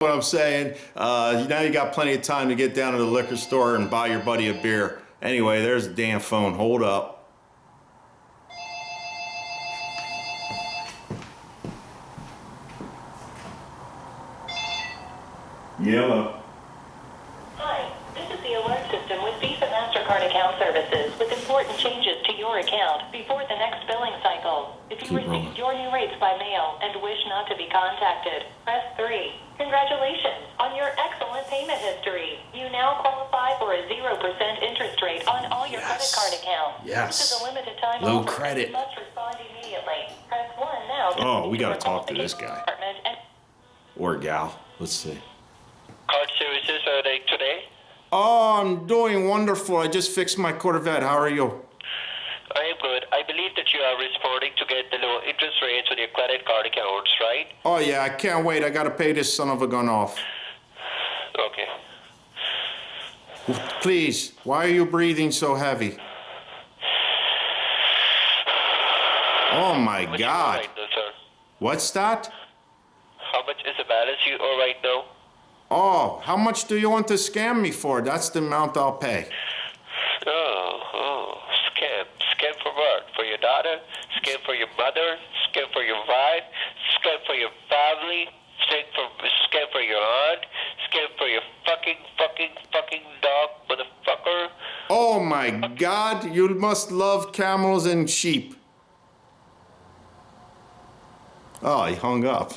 What I'm saying, now you got plenty of time to get down to the liquor store and buy your buddy a beer. Anyway, there's the damn phone. Hold up. Yellow. Hi, this is the alert system with Visa MasterCard account services with important changes to your account before the next billing cycle. If you received your new rates by mail and wish not to be contacted, press 3. Congratulations on your excellent payment history. You now qualify for a 0% interest rate on all your credit card accounts. Yes. This is a limited time Low offer. credit. You must respond immediately. Press 1 now. Oh, we gotta talk to this guy. And Or gal. Let's see. Card services are they today? Oh, I'm doing wonderful. I just fixed my Corvette. How are you? I am good. I believe that you are responding to get the low interest rates on your credit card accounts, right? Oh, yeah, I can't wait. I gotta pay this son of a gun off. Okay. Please, why are you breathing so heavy? Oh, my How much God. is it right now, sir? What's that? How much is the balance you owe right now? Oh, how much do you want to scam me for? That's the amount I'll pay. Oh, scam. Scam for what? For your daughter? Scam for your mother? Scam for your wife? Scam for your family? Scam for your aunt? Scam for your fucking dog, motherfucker? Oh, my God. You must love camels and sheep. Oh, he hung up.